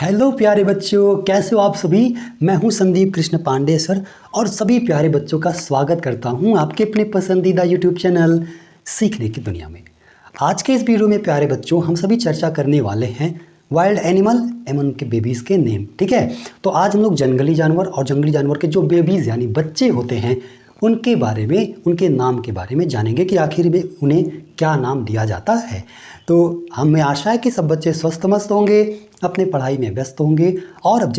Hello प्यारे बच्चों, कैसे हो आप सभी। मैं हूं संदीप कृष्ण पांडे सर और सभी प्यारे बच्चों का स्वागत करता हूं आपके अपने पसंदीदा यूट्यूब चैनल सीखने की दुनिया में। आज के इस वीडियो में प्यारे बच्चों हम सभी चर्चा करने वाले हैं वाइल्ड एनिमल एवं उनके बेबीज़ के नेम। ठीक है, तो आज हम लोग जंगली जानवर और जंगली जानवर के जो बेबीज़ यानी बच्चे होते हैं उनके बारे में, उनके नाम के बारे में जानेंगे कि आखिर में उन्हें क्या नाम दिया जाता है। तो हमें आशा है कि सब बच्चे स्वस्थ मस्त होंगे, अपने पढ़ाई में व्यस्त होंगे और अब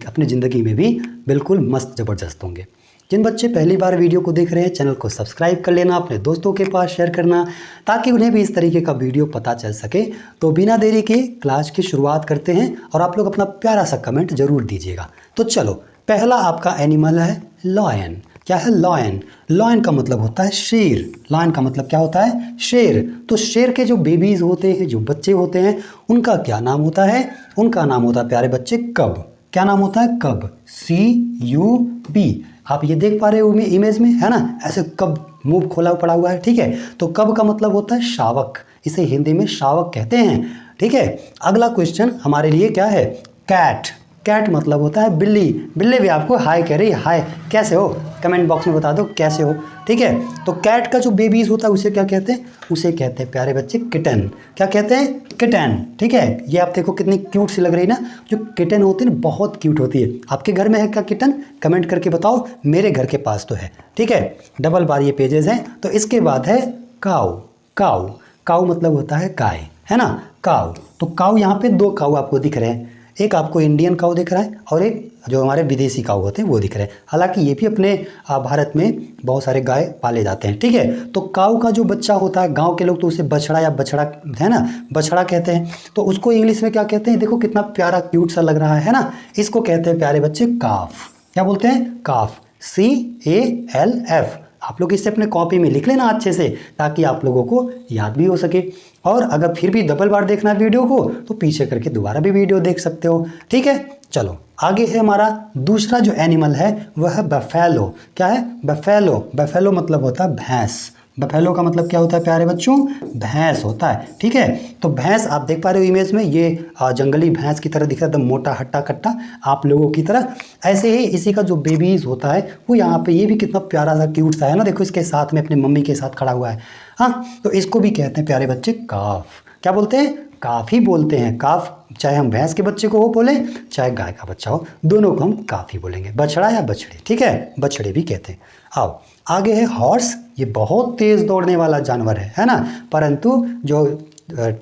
अपनी ज़िंदगी में भी बिल्कुल मस्त ज़बरदस्त होंगे। जिन बच्चे पहली बार वीडियो को देख रहे हैं चैनल को सब्सक्राइब कर लेना, अपने दोस्तों के पास शेयर करना ताकि उन्हें भी इस तरीके का वीडियो पता चल सके। तो बिना देरी के क्लास की शुरुआत करते हैं और आप लोग अपना प्यारा सा कमेंट ज़रूर दीजिएगा। तो चलो, पहला आपका एनिमल है लॉयन। क्या है लॉयन? लॉयन का मतलब होता है शेर। लॉयन का मतलब क्या होता है? शेर। तो शेर के जो बेबीज होते हैं, जो बच्चे होते हैं, उनका क्या नाम होता है? उनका नाम होता है प्यारे बच्चे कब। क्या नाम होता है? कब। CUB। आप ये देख पा रहे हो इमेज में, है ना, ऐसे कब मुंह खोला पड़ा हुआ है। ठीक है, तो कब का मतलब होता है शावक। इसे हिंदी में शावक कहते हैं। ठीक है, अगला क्वेश्चन हमारे लिए क्या है? कैट। कैट मतलब होता है बिल्ली। बिल्ली भी आपको हाय कह रही है। हाय, कैसे हो? कमेंट बॉक्स में बता दो कैसे हो। ठीक है, तो कैट का जो बेबीज होता है उसे क्या कहते हैं? उसे कहते हैं प्यारे बच्चे किटन। क्या कहते हैं? किटन। ठीक है, ये आप देखो कितनी क्यूट सी लग रही है ना। जो किटन होती है ना बहुत क्यूट होती है। आपके घर में है क्या किटन? कमेंट करके बताओ। मेरे घर के पास तो है। ठीक है, डबल बार ये पेजेस हैं। तो इसके बाद है काऊ। काऊ। काऊ मतलब होता है गाय, है ना, काऊ। तो काऊ, यहाँ पे दो काऊ आपको दिख रहे हैं। एक आपको इंडियन काऊ दिख रहा है और एक जो हमारे विदेशी काऊ होते हैं वो दिख रहे हैं। हालांकि ये भी अपने भारत में बहुत सारे गाय पाले जाते हैं। ठीक है, तो काऊ का जो बच्चा होता है, गांव के लोग तो उसे बछड़ा या बछड़ा, है ना, बछड़ा कहते हैं। तो उसको इंग्लिश में क्या कहते हैं? देखो कितना प्यारा क्यूट सा लग रहा है ना। इसको कहते हैं प्यारे बच्चे काफ। क्या बोलते हैं? काफ। CALF। आप लोग इसे अपने कॉपी में लिख लेना अच्छे से ताकि आप लोगों को याद भी हो सके। और अगर फिर भी डबल बार देखना है वीडियो को तो पीछे करके दोबारा भी वीडियो देख सकते हो। ठीक है, चलो आगे है हमारा दूसरा जो एनिमल है वह है बफेलो। क्या है? बफेलो। बफेलो मतलब होता है भैंस। बफेलो का मतलब क्या होता है प्यारे बच्चों? भैंस होता है। ठीक है, तो भैंस आप देख पा रहे हो इमेज में, ये जंगली भैंस की तरह दिख रहा है, एकदम मोटा हट्टा कट्टा आप लोगों की तरह। ऐसे ही इसी का जो बेबीज होता है वो यहाँ पे, ये भी कितना प्यारा सा क्यूट सा है ना। देखो इसके साथ में अपनी मम्मी के साथ खड़ा हुआ है। हाँ, तो इसको भी कहते हैं प्यारे बच्चे काफ। क्या बोलते हैं? काफ ही बोलते हैं। काफ, चाहे हम भैंस के बच्चे को हो बोले, चाहे गाय का बच्चा हो, दोनों को हम काफ ही बोलेंगे। बछड़ा या बछड़े। ठीक है, बछड़े भी कहते हैं। आओ आगे है हॉर्स। ये बहुत तेज दौड़ने वाला जानवर है ना, परंतु जो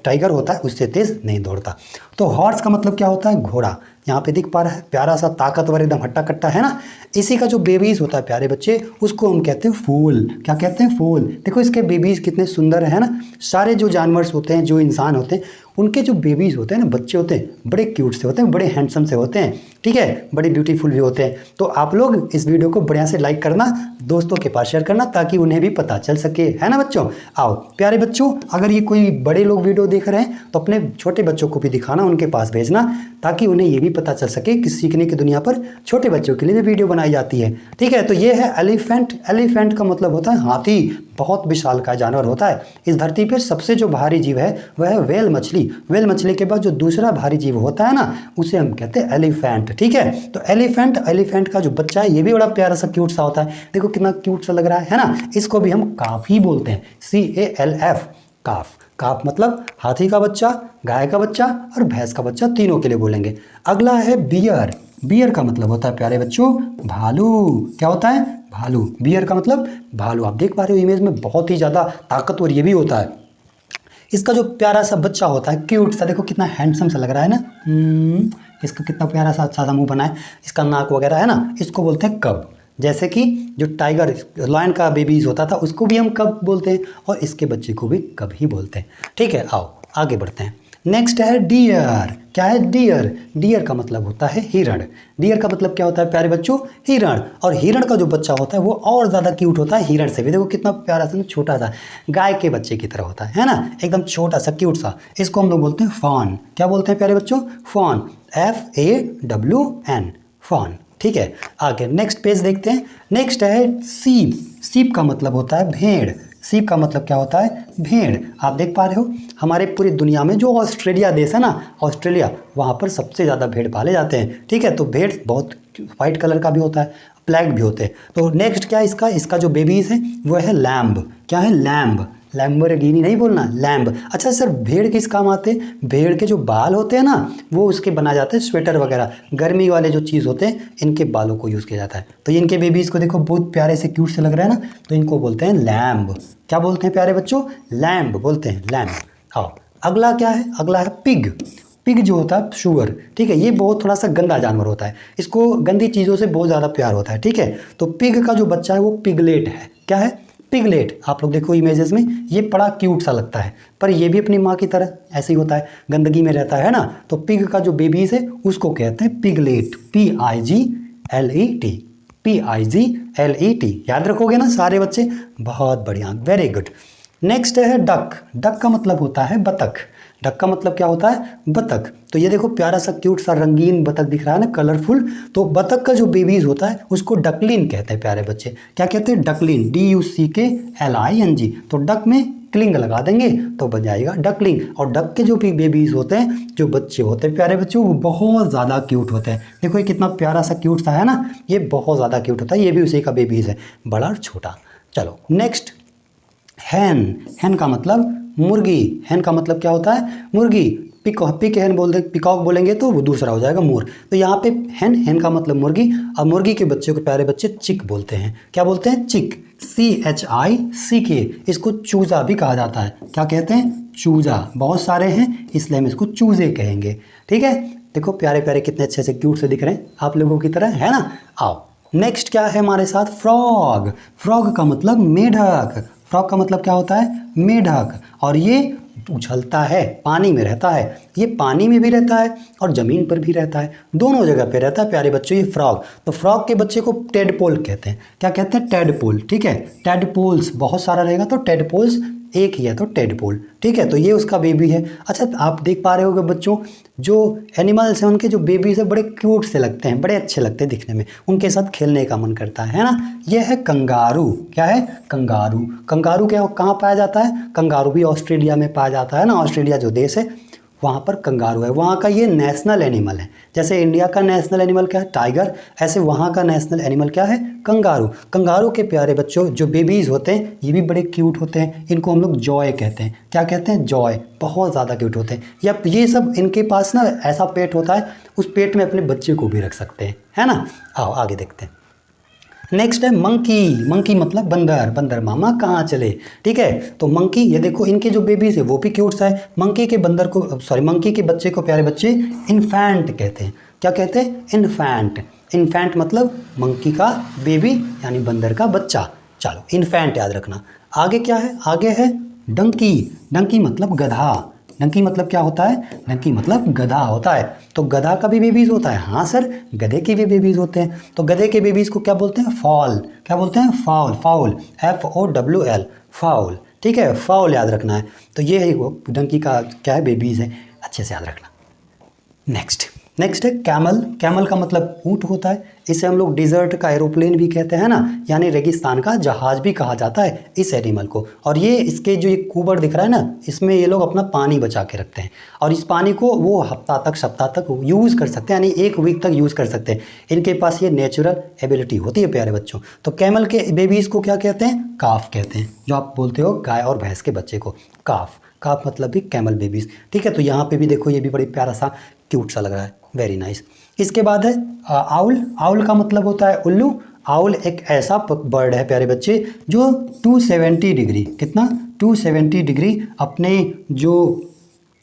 टाइगर होता है उससे तेज नहीं दौड़ता। तो हॉर्स का मतलब क्या होता है? घोड़ा। यहाँ पे दिख पा रहा है, प्यारा सा ताकतवर एकदम हट्टा कट्टा, है ना। इसी का जो बेबीज होता है प्यारे बच्चे उसको हम कहते हैं फूल। क्या कहते हैं? फूल। देखो इसके बेबीज कितने सुंदर है ना। सारे जो जानवर होते हैं, जो इंसान होते हैं, उनके जो बेबीज होते हैं ना, बच्चे होते हैं, बड़े क्यूट से होते हैं, बड़े हैंडसम से होते हैं। ठीक है, बड़े ब्यूटीफुल भी होते हैं। तो आप लोग इस वीडियो को बढ़िया से लाइक करना, दोस्तों के पास शेयर करना ताकि उन्हें भी पता चल सके, है ना बच्चों। आओ प्यारे बच्चों, अगर ये कोई बड़े लोग वीडियो देख रहे हैं तो अपने छोटे बच्चों को भी दिखाना, उनके पास भेजना ताकि उन्हें ये भी पता चल सके कि सीखने की दुनिया पर छोटे बच्चों के लिए भी वीडियो बनाई जाती है। ठीक है, तो ये है एलिफेंट। एलिफेंट का मतलब होता है हाथी। बहुत विशालकाय जानवर होता है। इस धरती पर सबसे जो भारी जीव है वह है व्हेल मछली। व्हेल मछली के बाद जो दूसरा भारी जीव होता है ना उसे हम कहते हैं एलिफेंट। ठीक है, तो एलिफेंट का जो बच्चा है ये भी बड़ा प्यारा सा क्यूट सा होता है। देखो कितना क्यूट सा लग रहा है ना। इसको भी हम काफ ही बोलते हैं। CALF, काफ। काफ मतलब हाथी का बच्चा, गाय का बच्चा और भैंस का बच्चा, तीनों के लिए बोलेंगे। अगला है बियर। बियर का मतलब होता है प्यारे बच्चों भालू। क्या होता है? भालू। बियर का मतलब भालू। आप देख पा रहे हो इमेज में, बहुत ही ज़्यादा ताकतवर ये भी होता है। इसका जो प्यारा सा बच्चा होता है क्यूट सा, देखो कितना हैंडसम सा लग रहा है ना। इसका कितना प्यारा सा अच्छा सा मुंह बना है, इसका नाक वगैरह है ना। इसको बोलते हैं कब। जैसे कि जो टाइगर, लायन का बेबीज होता था उसको भी हम कब बोलते हैं और इसके बच्चे को भी कब ही बोलते हैं। ठीक है, आओ आगे बढ़ते हैं। नेक्स्ट है डियर। क्या है? डियर। डियर का मतलब होता है हिरण। डियर का मतलब क्या होता है प्यारे बच्चों? हिरण। और हिरण का जो बच्चा होता है वो और ज़्यादा क्यूट होता है हिरण से भी। देखो कितना प्यारा सा, छोटा सा, गाय के बच्चे की तरह होता है ना, एकदम छोटा सा क्यूट सा। इसको हम लोग बोलते हैं फॉन। क्या बोलते हैं प्यारे बच्चों? फॉन। FAWN, fawn. ठीक है, आगे नेक्स्ट पेज देखते हैं। नेक्स्ट है सीप। सीप का मतलब होता है भेड़। सीप का मतलब क्या होता है? भेड़। आप देख पा रहे हो हमारे पूरी दुनिया में जो ऑस्ट्रेलिया देश है ना, ऑस्ट्रेलिया, वहाँ पर सबसे ज़्यादा भेड़ पाले जाते हैं। ठीक है, तो भेड़ बहुत वाइट कलर का भी होता है, ब्लैक भी होते हैं। तो नेक्स्ट क्या है इसका जो बेबीज़ है वो है लैम्ब। क्या है? लैम्ब। लैम्बोर्गिनी नहीं बोलना, लैम्ब। अच्छा सर, भेड़ किस काम आते हैं? भेड़ के जो बाल होते हैं ना, वो उसके बना जाते हैं स्वेटर वगैरह, गर्मी वाले जो चीज़ होते हैं, इनके बालों को यूज़ किया जाता है। तो इनके बेबीज़ को देखो, बहुत प्यारे से क्यूट से लग रहा है ना, तो इनको बोलते हैं लैम्ब। क्या बोलते हैं प्यारे बच्चों? लैम्ब बोलते हैं, लैम्ब। आओ, अगला क्या है? अगला है पिग। पिग जो होता है शुगर, ठीक है, ये बहुत थोड़ा सा गंदा जानवर होता है, इसको गंदी चीज़ों से बहुत ज़्यादा प्यार होता है। ठीक है, तो पिग का जो बच्चा है वो पिगलेट है। क्या है? पिगलेट। आप लोग देखो इमेजेस में, ये बड़ा क्यूट सा लगता है, पर ये भी अपनी माँ की तरह ऐसे ही होता है, गंदगी में रहता है ना। तो पिग का जो बेबीज है उसको कहते हैं पिगलेट, PIGLET, PIGLET। याद रखोगे ना सारे बच्चे? बहुत बढ़िया, वेरी गुड। नेक्स्ट है डक। डक का मतलब होता है बतख। डक का मतलब क्या होता है? बतख। तो ये देखो प्यारा सा क्यूट सा रंगीन बतख दिख रहा है ना, कलरफुल। तो बतख का जो बेबीज होता है उसको डकलिन कहते हैं प्यारे बच्चे। क्या कहते हैं? डकलिन, DUCKLING। तो डक में क्लिंग लगा देंगे तो बन जाएगा डकलिंग। और डक के जो भी बेबीज होते हैं, जो बच्चे होते हैं प्यारे बच्चों, वो बहुत ज़्यादा क्यूट होते हैं। देखो ये कितना प्यारा सा क्यूट सा है ना, ये बहुत ज़्यादा क्यूट होता है। ये भी उसी का बेबीज है, बड़ा और छोटा। चलो नेक्स्ट, हैन। हैन का मतलब मुर्गी। हैन का मतलब क्या होता है? मुर्गी। पिक हैन बोल दे, पिकॉक बोलेंगे तो वो दूसरा हो जाएगा मोर। तो यहाँ पे हैन का मतलब मुर्गी, और मुर्गी के बच्चे को प्यारे बच्चे चिक बोलते हैं। क्या बोलते हैं? चिक, CHICK। इसको चूजा भी कहा जाता है। क्या कहते हैं? चूजा। बहुत सारे हैं इसलिए हम इसको चूजे कहेंगे। ठीक है, देखो प्यारे प्यारे कितने अच्छे से क्यूट से दिख रहे हैं आप लोगों की तरह, है ना। आओ नेक्स्ट क्या है हमारे साथ? फ्रॉग। फ्रॉग का मतलब मेढक। फ्रॉग का मतलब क्या होता है? मेढक। और ये उछलता है, पानी में रहता है। ये पानी में भी रहता है और ज़मीन पर भी रहता है, दोनों जगह पे रहता है प्यारे बच्चों ये फ्रॉग। तो फ्रॉग के बच्चे को टेडपोल कहते हैं। क्या कहते हैं? टेडपोल। ठीक है, टेडपोल्स बहुत सारा रहेगा तो टेडपोल्स एक ही है तो टेडपोल। ठीक है, तो ये उसका बेबी है। अच्छा, आप देख पा रहे होगे बच्चों, जो एनिमल्स हैं उनके जो बेबीज है बड़े क्यूट से लगते हैं, बड़े अच्छे लगते हैं दिखने में, उनके साथ खेलने का मन करता है ना। ये है कंगारू। क्या है? कंगारू। कंगारू क्या कहाँ पाया जाता है? कंगारू भी ऑस्ट्रेलिया में पाया जाता है ना। ऑस्ट्रेलिया जो देश है वहाँ पर कंगारू है, वहाँ का ये नेशनल एनिमल है। जैसे इंडिया का नेशनल एनिमल क्या है? टाइगर, ऐसे वहाँ का नेशनल एनिमल क्या है? कंगारू। कंगारू के प्यारे बच्चों जो बेबीज़ होते हैं ये भी बड़े क्यूट होते हैं, इनको हम लोग जॉय कहते हैं। क्या कहते हैं? जॉय। बहुत ज़्यादा क्यूट होते हैं। या ये सब इनके पास ना ऐसा पेट होता है, उस पेट में अपने बच्चे को भी रख सकते हैं, है ना। आओ आगे देखते हैं। नेक्स्ट है मंकी। मंकी मतलब बंदर। बंदर मामा कहाँ चले। ठीक है, तो मंकी, ये देखो इनके जो बेबीज है वो भी क्यूट सा है। मंकी के बंदर को, सॉरी, मंकी के बच्चे को प्यारे बच्चे इन्फेंट कहते हैं। क्या कहते हैं? इन्फेंट। इन्फेंट मतलब मंकी का बेबी यानी बंदर का बच्चा। चलो इन्फेंट याद रखना। आगे क्या है? आगे है डंकी। डंकी मतलब गधा। डंकी मतलब क्या होता है? डंकी मतलब गधा होता है। तो गधा का भी बेबीज होता है? हाँ सर, गधे के भी बेबीज होते हैं। तो गधे के बेबीज को क्या बोलते हैं? फॉल। क्या बोलते हैं? फाउल। Foul, FOWL, foul. ठीक है, फाउल याद रखना है। तो ये है वो डंकी का क्या है? बेबीज है, अच्छे से याद रखना। नेक्स्ट है कैमल। कैमल का मतलब ऊँट होता है। इसे हम लोग डिजर्ट का एरोप्लेन भी कहते हैं ना, यानी रेगिस्तान का जहाज भी कहा जाता है इस एनिमल को। और ये इसके जो ये कुबर दिख रहा है ना, इसमें ये लोग अपना पानी बचा के रखते हैं और इस पानी को वो सप्ताह तक यूज़ कर सकते हैं, यानी 1 वीक तक यूज़ कर सकते हैं। इनके पास ये नेचुरल एबिलिटी होती है प्यारे बच्चों। तो कैमल के बेबीज़ को क्या कहते हैं? काफ कहते हैं। जो आप बोलते हो गाय और भैंस के बच्चे को काफ। काफ मतलब भी कैमल बेबीज़। ठीक है, तो यहाँ पे भी देखो ये भी बड़ी प्यारा सा क्यूट सा लग रहा है, वेरी नाइस। इसके बाद है आउल। आउल का मतलब होता है उल्लू। आउल एक ऐसा बर्ड है प्यारे बच्चे जो 270 डिग्री, कितना? 270 डिग्री अपने जो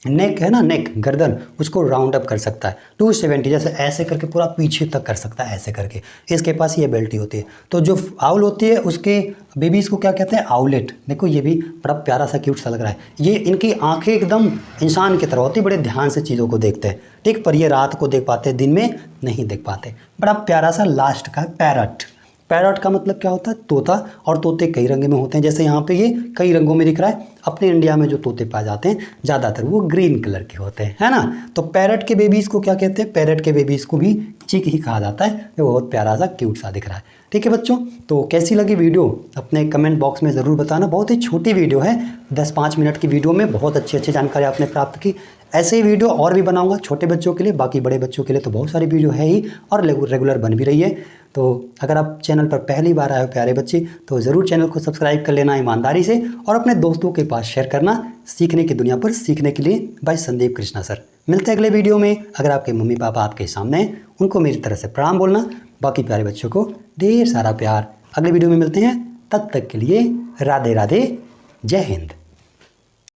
नेक है ना, नेक, गर्दन, उसको राउंड अप कर सकता है 270, जैसे ऐसे करके पूरा पीछे तक कर सकता है, ऐसे करके। इसके पास ये एबिलिटी होती है। तो जो आउल होती है उसके बेबीज़ को क्या कहते हैं? आउलेट। देखो ये भी बड़ा प्यारा सा क्यूट सा लग रहा है। ये इनकी आंखें एकदम इंसान की तरह होती है, बड़े ध्यान से चीज़ों को देखते हैं। ठीक, पर ये रात को देख पाते हैं, दिन में नहीं देख पाते। बड़ा प्यारा सा लास्ट का पैरट। पैरट का मतलब क्या होता है? तोता। और तोते कई रंग में होते हैं, जैसे यहाँ पे ये कई रंगों में दिख रहा है। अपने इंडिया में जो तोते पाए जाते हैं ज़्यादातर वो ग्रीन कलर के होते हैं, है ना। तो पैरट के बेबीज़ को क्या कहते हैं? पैरट के बेबीज़ को भी चिक ही कहा जाता है। जो बहुत प्यारा सा क्यूट सा दिख रहा है। ठीक है बच्चों, तो कैसी लगी वीडियो अपने कमेंट बॉक्स में ज़रूर बताना। बहुत ही छोटी वीडियो है, 10-5 मिनट की वीडियो में बहुत अच्छी जानकारी आपने प्राप्त की। ऐसे ही वीडियो और भी बनाऊंगा छोटे बच्चों के लिए, बाकी बड़े बच्चों के लिए तो बहुत सारी वीडियो है ही और रेगुलर बन भी रही है। तो अगर आप चैनल पर पहली बार आए हो प्यारे बच्चे, तो ज़रूर चैनल को सब्सक्राइब कर लेना ईमानदारी से और अपने दोस्तों के पास शेयर करना। सीखने की दुनिया पर सीखने के लिए बाय संदीप कृष्णा सर। मिलते हैं अगले वीडियो में। अगर आपके मम्मी पापा आपके सामने हैं, उनको मेरी तरफ से प्रणाम बोलना। बाकी प्यारे बच्चों को ढेर सारा प्यार। अगले वीडियो में मिलते हैं, तब तक के लिए राधे राधे, जय हिंद।